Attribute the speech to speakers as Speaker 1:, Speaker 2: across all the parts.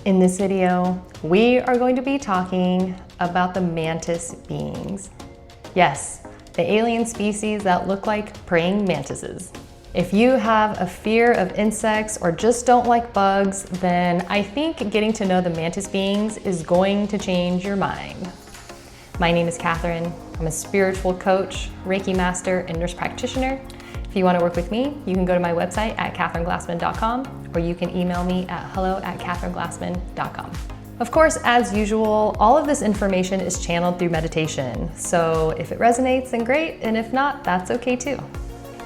Speaker 1: In this video, we are going to be talking about the mantis beings. Yes, the alien species that look like praying mantises. If you have a fear of insects or just don't like bugs, then I think getting to know the mantis beings is going to change your mind. My name is Catherine. I'm a spiritual coach, Reiki master, and nurse practitioner. If you want to work with me, you can go to my website at catherineglassman.com, or you can email me at hello@catherineglassman.com. Of course, as usual, all of this information is channeled through meditation. So if it resonates, then great, and if not, that's okay too.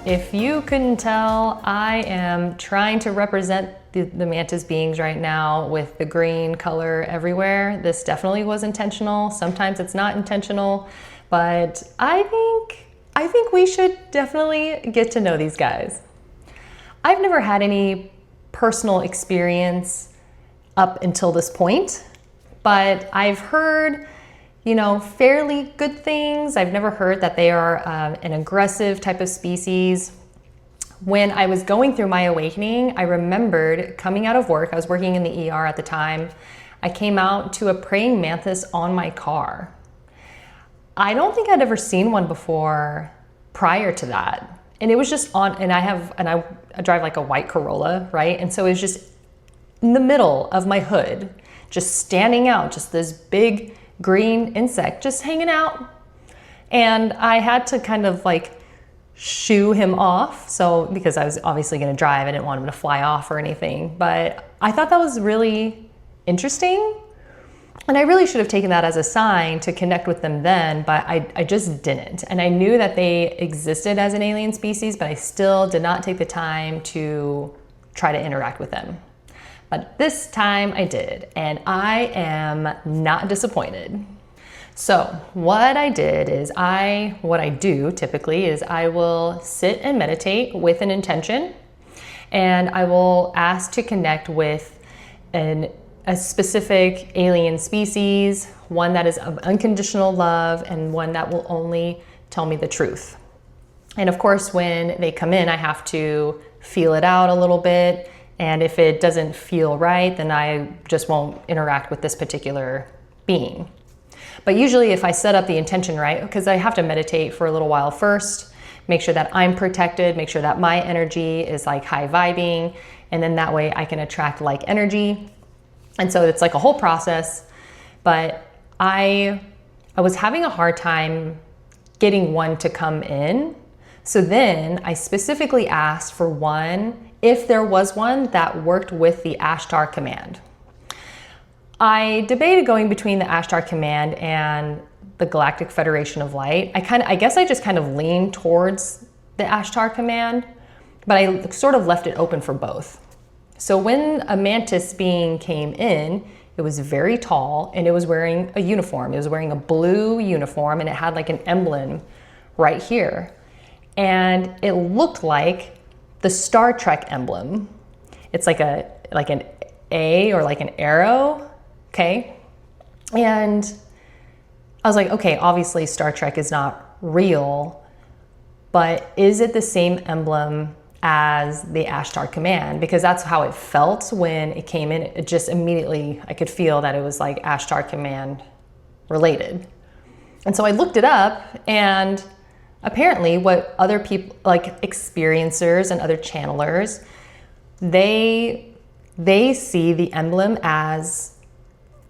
Speaker 1: If you couldn't tell, I am trying to represent the mantis beings right now with the green color everywhere. This definitely was intentional. Sometimes it's not intentional, but I think we should definitely get to know these guys. I've never had any personal experience up until this point, but I've heard, fairly good things. I've never heard that they are an aggressive type of species. When I was going through my awakening, I remembered coming out of work. I was working in the ER at the time. I came out to a praying mantis on my car. I don't think I'd ever seen one before prior to that. And it was just on, and I drive like a white Corolla, right? And so it was just in the middle of my hood, just standing out, just this big green insect just hanging out. And I had to kind of like shoo him off. So, because I was obviously going to drive, I didn't want him to fly off or anything, but I thought that was really interesting. And I really should have taken that as a sign to connect with them then, but I just didn't. And I knew that they existed as an alien species, but I still did not take the time to try to interact with them. But this time I did, and I am not disappointed. So what I did is what I do typically is I will sit and meditate with an intention, and I will ask to connect with a specific alien species, one that is of unconditional love, and one that will only tell me the truth. And of course, when they come in, I have to feel it out a little bit. And if it doesn't feel right, then I just won't interact with this particular being. But usually if I set up the intention right, because I have to meditate for a little while first, make sure that I'm protected, make sure that my energy is like high vibing, and then that way I can attract like energy. And so it's like a whole process, but I was having a hard time getting one to come in. So then I specifically asked for one, if there was one that worked with the Ashtar command. I debated going between the Ashtar command and the Galactic Federation of Light. I guess I just kind of leaned towards the Ashtar command, but I sort of left it open for both. So when a mantis being came in, it was very tall and it was wearing a uniform. It was wearing a blue uniform and it had like an emblem right here. And it looked like the Star Trek emblem. It's like an A or like an arrow, okay? And I was like, okay, obviously Star Trek is not real, but is it the same emblem as the Ashtar command? Because that's how it felt when it came in. It just immediately, I could feel that it was like Ashtar command related. And so I looked it up, and apparently what other people, like experiencers and other channelers, they see the emblem as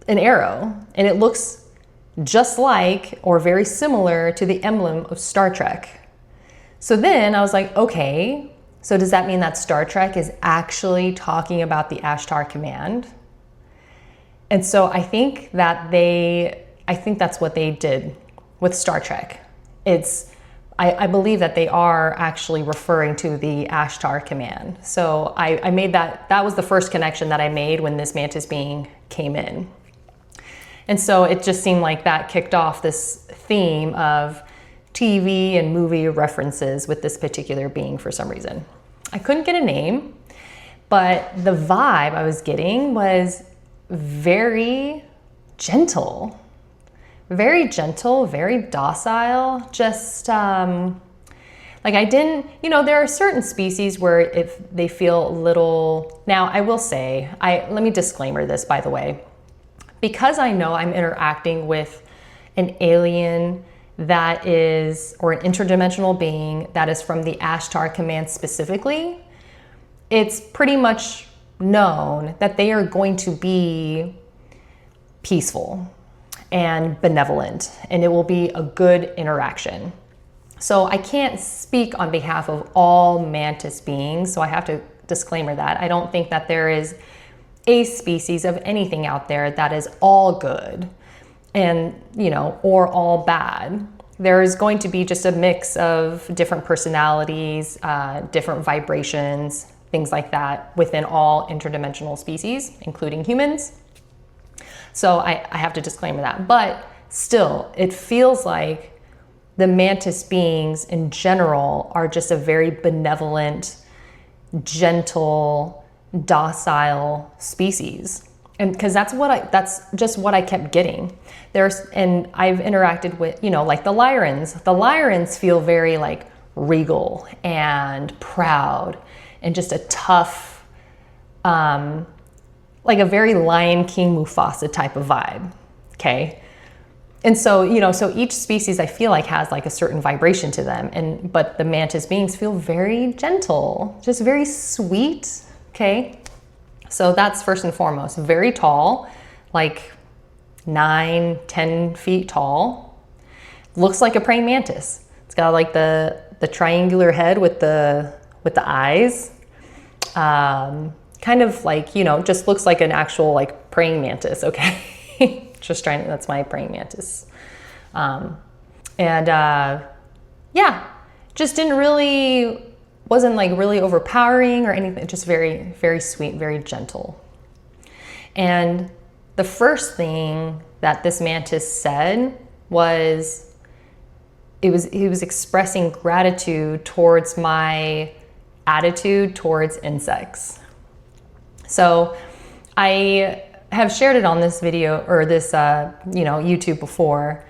Speaker 1: an arrow, and it looks just like or very similar to the emblem of Star Trek. So then I was like, okay, so does that mean that Star Trek is actually talking about the Ashtar command? And so I think that's what they did with Star Trek. I believe that they are actually referring to the Ashtar command. So I made that was the first connection that I made when this mantis being came in. And so it just seemed like that kicked off this theme of TV and movie references with this particular being for some reason. I couldn't get a name, but the vibe I was getting was very gentle, very docile, just Like I didn't, there are certain species where if they feel a little, now I will say, let me disclaimer this, by the way, because I know I'm interacting with an alien that is, or an interdimensional being that is from the Ashtar Command specifically, it's pretty much known that they are going to be peaceful and benevolent, and it will be a good interaction. So I can't speak on behalf of all mantis beings, so I have to disclaimer that. I don't think that there is a species of anything out there that is all good and, or all bad. There is going to be just a mix of different personalities, different vibrations, things like that within all interdimensional species, including humans. So I have to disclaimer that. But still, it feels like the mantis beings in general are just a very benevolent, gentle, docile species. And because that's just what I kept getting. And I've interacted with, like the Lyrans. The Lyrans feel very like regal and proud and just a tough, like a very Lion King Mufasa type of vibe. Okay. And so, so each species I feel like has like a certain vibration to them. But the mantis beings feel very gentle, just very sweet. Okay. So that's first and foremost. Very tall, like 9-10 feet tall. Looks like a praying mantis. It's got like the triangular head with the eyes. Kind of like, just looks like an actual like praying mantis. Okay. That's my praying mantis. Yeah, just wasn't like really overpowering or anything, just very, very sweet, very gentle. And the first thing that this mantis said was, he was expressing gratitude towards my attitude towards insects. So I have shared it on this video or this, YouTube before,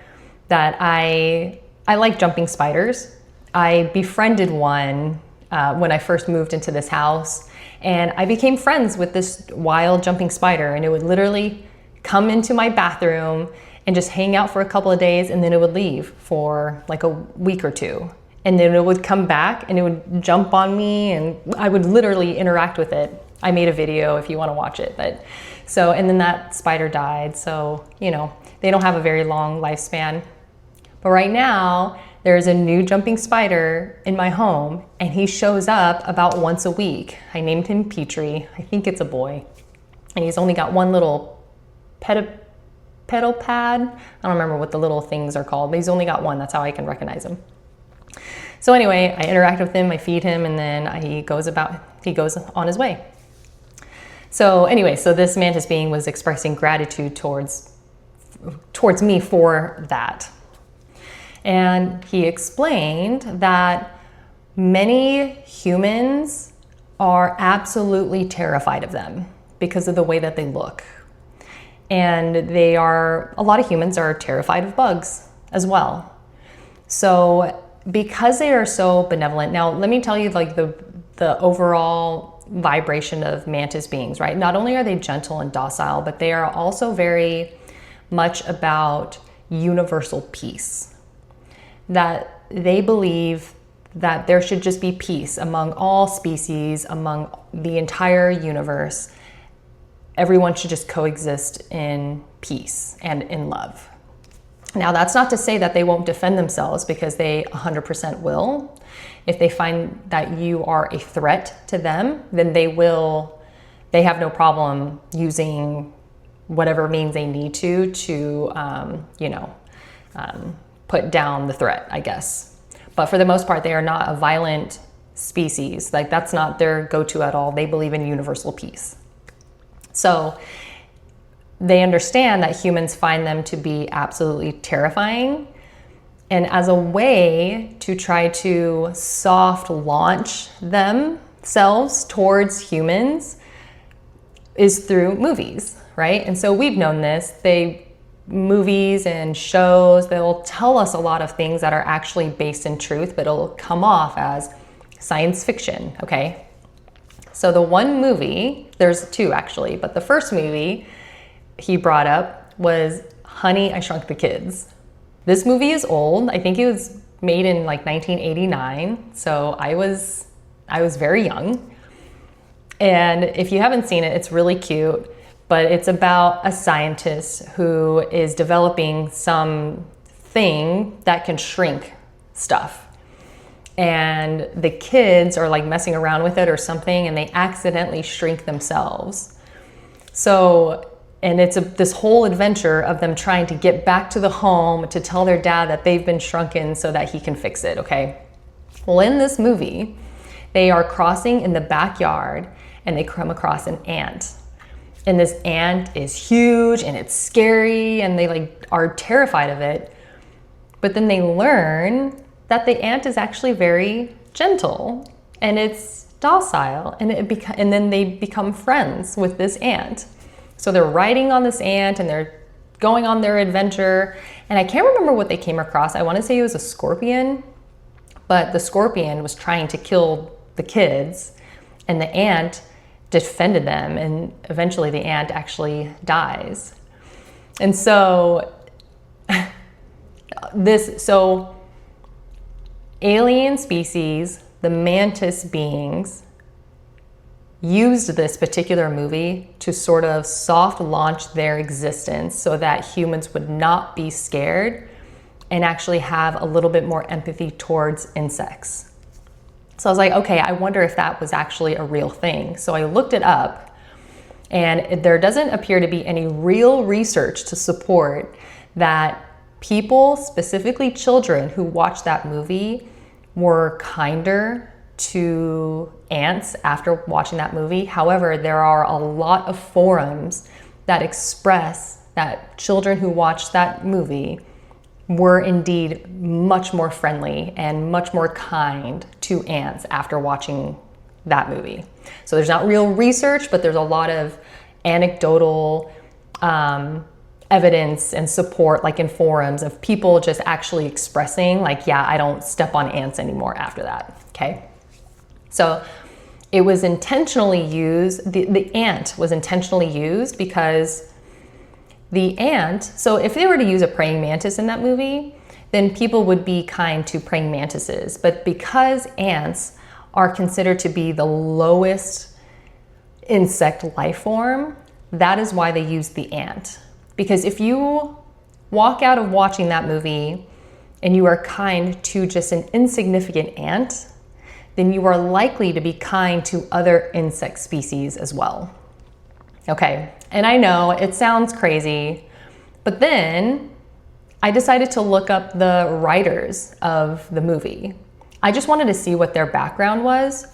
Speaker 1: that I like jumping spiders. I befriended one when I first moved into this house, and I became friends with this wild jumping spider, and it would literally come into my bathroom and just hang out for a couple of days, and then it would leave for like a week or two. And then it would come back and it would jump on me, and I would literally interact with it. I made a video if you want to watch it, and then that spider died. So, they don't have a very long lifespan. But right now, there's a new jumping spider in my home, and he shows up about once a week. I named him Petrie. I think it's a boy. And he's only got one little pedal pad. I don't remember what the little things are called, but he's only got one. That's how I can recognize him. So anyway, I interact with him, I feed him, and then he goes on his way. So anyway, so this mantis being was expressing gratitude towards me for that. And he explained that many humans are absolutely terrified of them because of the way that they look. And a lot of humans are terrified of bugs as well. So because they are so benevolent, now let me tell you like the overall vibration of mantis beings, right? Not only are they gentle and docile, but they are also very much about universal peace. That they believe that there should just be peace among all species, among the entire universe. Everyone should just coexist in peace and in love. Now, that's not to say that they won't defend themselves, because they 100% will. If they find that you are a threat to them, then they have no problem using whatever means they need to put down the threat, I guess. But for the most part, they are not a violent species. Like, that's not their go-to at all. They believe in universal peace. So they understand that humans find them to be absolutely terrifying. And as a way to try to soft launch themselves towards humans is through movies, right? And so we've known this. movies and shows, they'll tell us a lot of things that are actually based in truth, but it'll come off as science fiction, okay? So the one movie, there's two actually, but the first movie he brought up was Honey, I Shrunk the Kids. This movie is old. I think it was made in like 1989, so I was very young. And if you haven't seen it, it's really cute, but it's about a scientist who is developing some thing that can shrink stuff. And the kids are like messing around with it or something, and they accidentally shrink themselves. So, and it's this whole adventure of them trying to get back to the home to tell their dad that they've been shrunken so that he can fix it, okay? Well, in this movie, they are crossing in the backyard and they come across an ant. And this ant is huge and it's scary and they like are terrified of it. But then they learn that the ant is actually very gentle and it's docile, and and then they become friends with this ant. So they're riding on this ant and they're going on their adventure. And I can't remember what they came across. I want to say it was a scorpion, but the scorpion was trying to kill the kids and the ant defended them, and eventually the ant actually dies. And so alien species, the mantis beings, used this particular movie to sort of soft launch their existence so that humans would not be scared and actually have a little bit more empathy towards insects. So I was like, okay, I wonder if that was actually a real thing. So I looked it up, and there doesn't appear to be any real research to support that people, specifically children who watched that movie, were kinder to ants after watching that movie. However, there are a lot of forums that express that children who watched that movie were indeed much more friendly and much more kind to ants after watching that movie. So there's not real research, but there's a lot of anecdotal evidence and support, like in forums, of people just actually expressing like, yeah, I don't step on ants anymore after that, okay? So it was intentionally used, the ant was intentionally used because the ant, so if they were to use a praying mantis in that movie, then people would be kind to praying mantises. But because ants are considered to be the lowest insect life form, that is why they use the ant. Because if you walk out of watching that movie and you are kind to just an insignificant ant, then you are likely to be kind to other insect species as well. Okay, and I know it sounds crazy, but then I decided to look up the writers of the movie. I just wanted to see what their background was.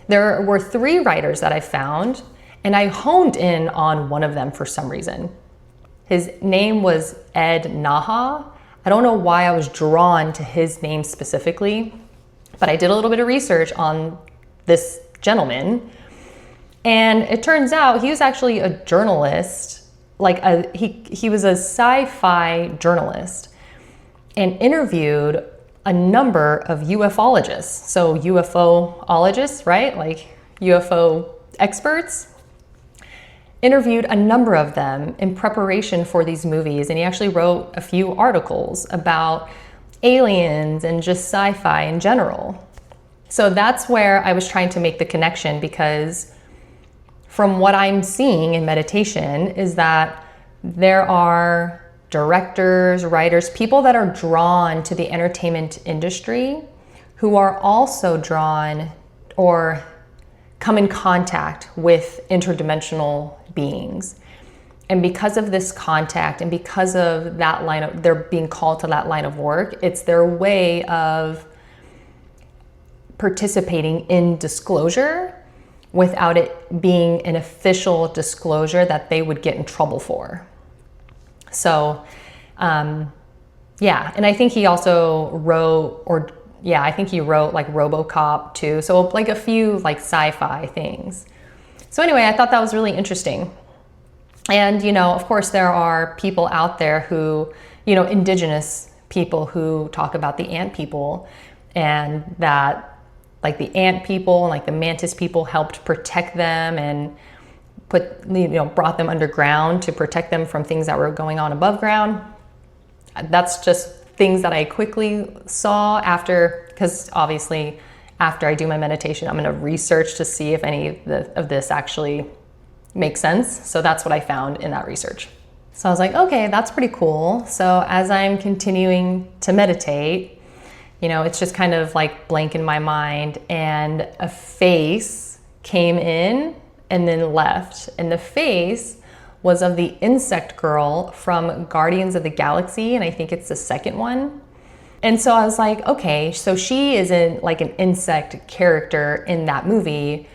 Speaker 1: There were 3 writers that I found, and I honed in on one of them for some reason. His name was Ed Naha. I don't know why I was drawn to his name specifically, but I did a little bit of research on this gentleman, and it turns out he was actually a journalist, he was a sci-fi journalist, and interviewed a number of ufologists. So UFOologists, right? Like UFO experts. Interviewed a number of them in preparation for these movies, and he actually wrote a few articles about aliens and just sci-fi in general. So that's where I was trying to make the connection, because from what I'm seeing in meditation is that there are directors, writers, people that are drawn to the entertainment industry who are also drawn or come in contact with interdimensional beings. And because of this contact and because of that line of, they're being called to that line of work, it's their way of participating in disclosure without it being an official disclosure that they would get in trouble for. So, yeah, and I think he also wrote, I think he wrote like RoboCop too. So like a few like sci-fi things. So anyway, I thought that was really interesting. And, of course, there are people out there who, indigenous people who talk about the ant people, and that like the ant people and like the mantis people helped protect them and brought them underground to protect them from things that were going on above ground. That's just things that I quickly saw after, because obviously after I do my meditation, I'm going to research to see if any of this actually makes sense. So that's what I found in that research. So I was like, okay, that's pretty cool. So as I'm continuing to meditate, it's just kind of like blank in my mind, and a face came in and then left. And the face was of the insect girl from Guardians of the Galaxy, and I think it's the second one. And so I was like, okay, so she isn't like an insect character in that movie.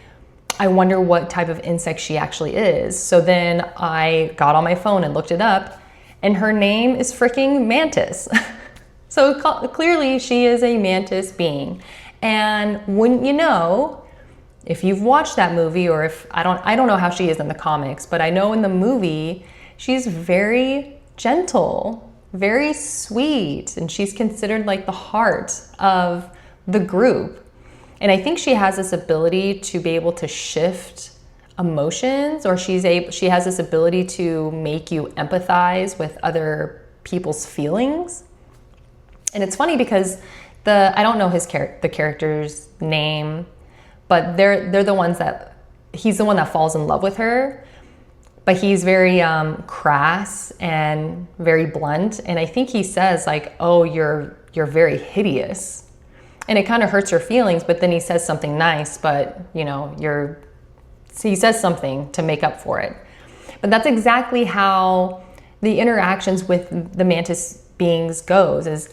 Speaker 1: I wonder what type of insect she actually is. So then I got on my phone and looked it up, and her name is freaking Mantis. So clearly she is a mantis being. And wouldn't you know, if you've watched that movie, or if I don't know how she is in the comics, but I know in the movie she's very gentle, very sweet, and she's considered like the heart of the group. And I think she has this ability to be able to shift emotions, or she has this ability to make you empathize with other people's feelings. And it's funny because I don't know the character's name, but they're the ones that he's the one that falls in love with her, but he's very crass and very blunt. And I think he says like, "Oh, you're very hideous," and it kind of hurts her feelings. But then he says something nice, but he says something to make up for it. But that's exactly how the interactions with the mantis beings goes. Is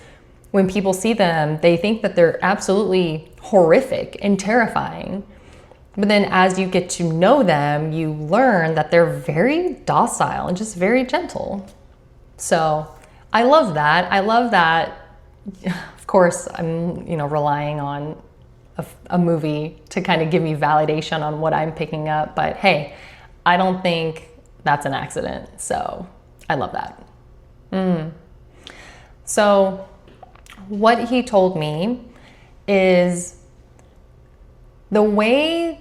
Speaker 1: when people see them, they think that they're absolutely horrific and terrifying. But then as you get to know them, you learn that they're very docile and just very gentle. So I love that. I love that. Of course, I'm, relying on a movie to kind of give me validation on what I'm picking up. But hey, I don't think that's an accident. So I love that. So what he told me is the way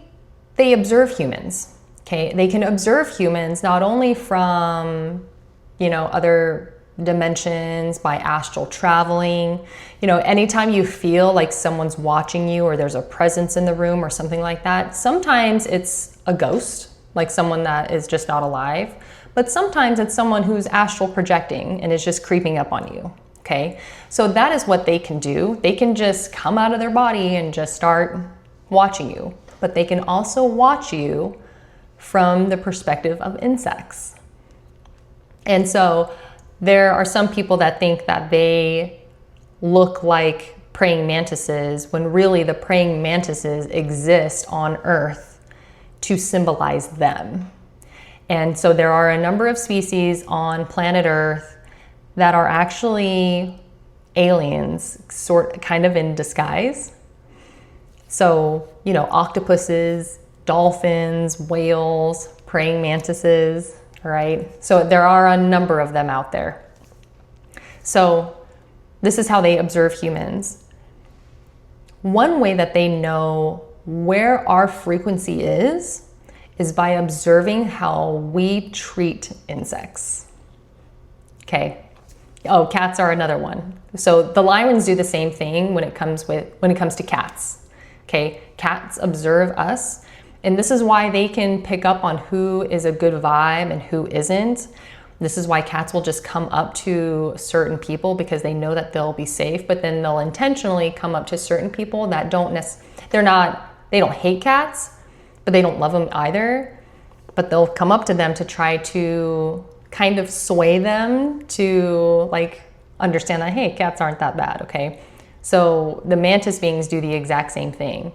Speaker 1: they observe humans, okay? They can observe humans not only from, other dimensions, by astral traveling. Anytime you feel like someone's watching you, or there's a presence in the room or something like that, sometimes it's a ghost, like someone that is just not alive, but sometimes it's someone who's astral projecting and is just creeping up on you. Okay, so that is what they can do. They can just come out of their body and just start watching you, but they can also watch you from the perspective of insects. And so there are some people that think that they look like praying mantises, when really the praying mantises exist on Earth to symbolize them. And so there are a number of species on planet Earth that are actually aliens, kind of in disguise. So, octopuses, dolphins, whales, praying mantises, right? So there are a number of them out there. So this is how they observe humans. One way that they know where our frequency is by observing how we treat insects. Okay. Oh, cats are another one. So the lions do the same thing when it comes to cats. Okay, cats observe us, and this is why they can pick up on who is a good vibe and who isn't. This is why cats will just come up to certain people because they know that they'll be safe, but then they'll intentionally come up to certain people that they don't hate cats, but they don't love them either. But they'll come up to them to try to kind of sway them to understand that, hey, cats aren't that bad, okay? So the mantis beings do the exact same thing.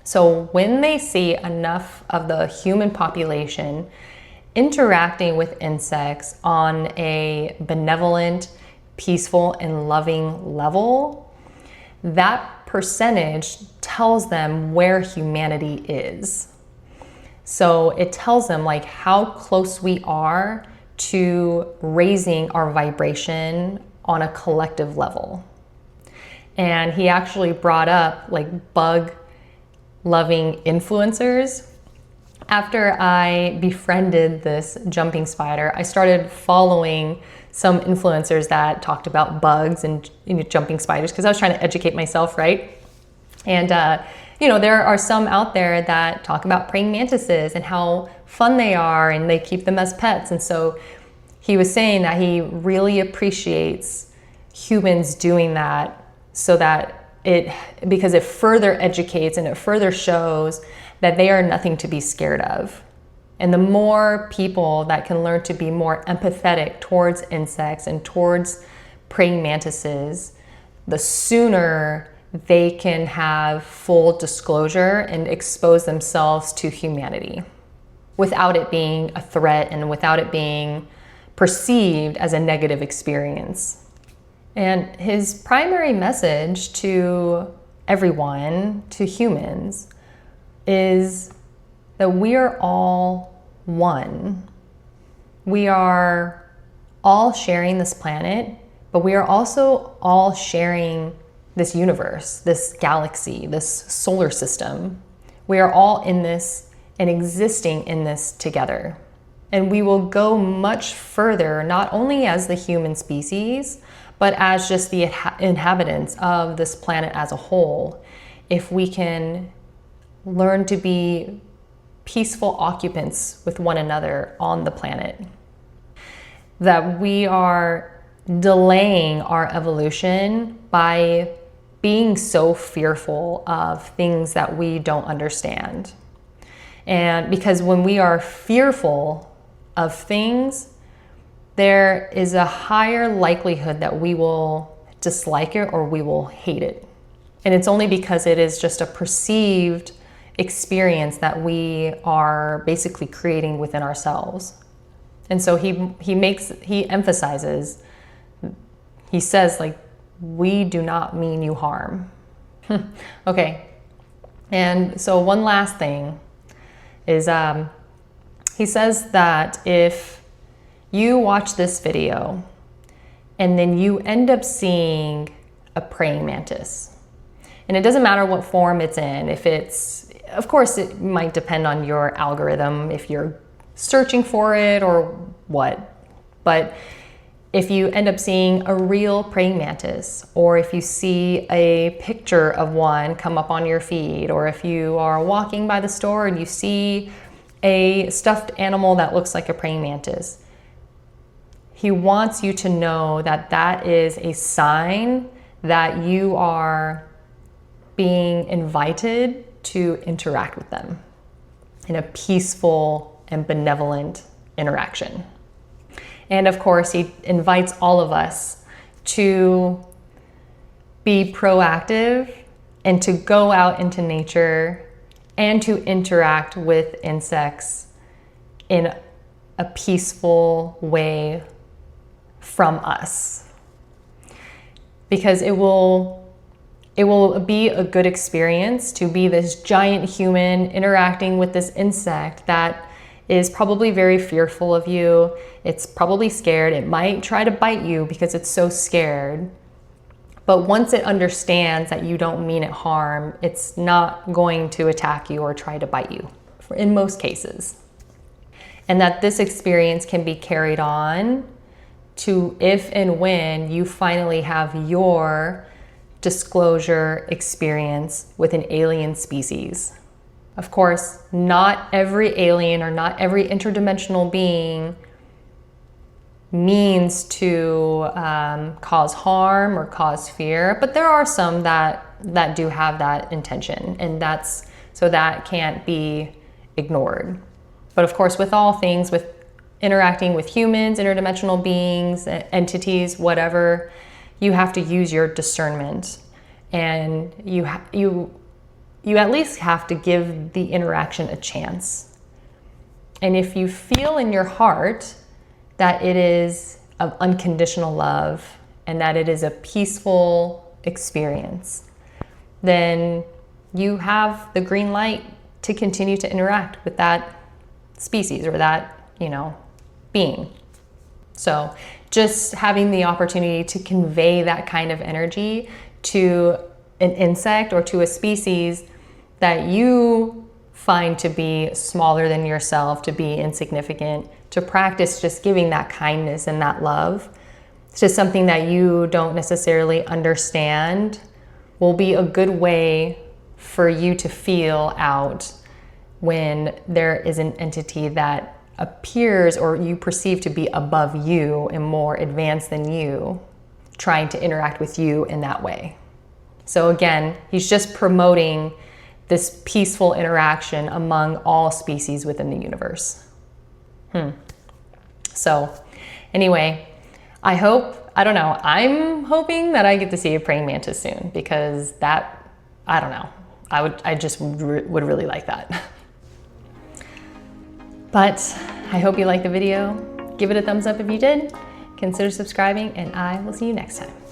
Speaker 1: So when they see enough of the human population interacting with insects on a benevolent, peaceful, and loving level, that percentage tells them where humanity is. So it tells them like how close we are to raising our vibration on a collective level. And he actually brought up like bug loving influencers. After I befriended this jumping spider, I started following some influencers that talked about bugs and jumping spiders because I was trying to educate myself, right? And there are some out there that talk about praying mantises and how fun they are, and they keep them as pets. And so he was saying that he really appreciates humans doing that, so that because it further educates and it further shows that they are nothing to be scared of. And the more people that can learn to be more empathetic towards insects and towards praying mantises, the sooner they can have full disclosure and expose themselves to humanity without it being a threat and without it being perceived as a negative experience. And his primary message to everyone, to humans, is that we are all one. We are all sharing this planet, but we are also all sharing this universe, this galaxy, this solar system. We are all in this and existing in this together. And we will go much further, not only as the human species, but as just the inhabitants of this planet as a whole, if we can learn to be peaceful occupants with one another on the planet. That we are delaying our evolution by being so fearful of things that we don't understand. And because when we are fearful of things, there is a higher likelihood that we will dislike it or we will hate it. And it's only because it is just a perceived experience that we are basically creating within ourselves. And so he emphasizes, he says, like, we do not mean you harm. Okay. And so one last thing is, he says that if you watch this video and then you end up seeing a praying mantis, and it doesn't matter what form it's in, of course it might depend on your algorithm, if you're searching for it or what, but if you end up seeing a real praying mantis, or if you see a picture of one come up on your feed, or if you are walking by the store and you see a stuffed animal that looks like a praying mantis, he wants you to know that that is a sign that you are being invited to interact with them in a peaceful and benevolent interaction. And of course, he invites all of us to be proactive and to go out into nature and to interact with insects in a peaceful way from us. Because it will be a good experience to be this giant human interacting with this insect that is probably very fearful of you. It's probably scared. It might try to bite you because it's so scared. But once it understands that you don't mean it harm, it's not going to attack you or try to bite you, in most cases. And that this experience can be carried on to if and when you finally have your disclosure experience with an alien species. Of course, not every alien or not every interdimensional being means to cause harm or cause fear, but there are some that do have that intention, and that can't be ignored. But of course, with all things, with interacting with humans, interdimensional beings, entities, whatever, you have to use your discernment, and you at least have to give the interaction a chance. And if you feel in your heart that it is of unconditional love and that it is a peaceful experience, then you have the green light to continue to interact with that species or that, being. So just having the opportunity to convey that kind of energy to an insect or to a species that you find to be smaller than yourself, to be insignificant, to practice just giving that kindness and that love to something that you don't necessarily understand will be a good way for you to feel out when there is an entity that appears or you perceive to be above you and more advanced than you, trying to interact with you in that way. So again, he's just promoting this peaceful interaction among all species within the universe. So anyway, I'm hoping that I get to see a praying mantis soon, because that, I don't know, I just would really like that. But I hope you liked the video. Give it a thumbs up if you did. Consider subscribing, and I will see you next time.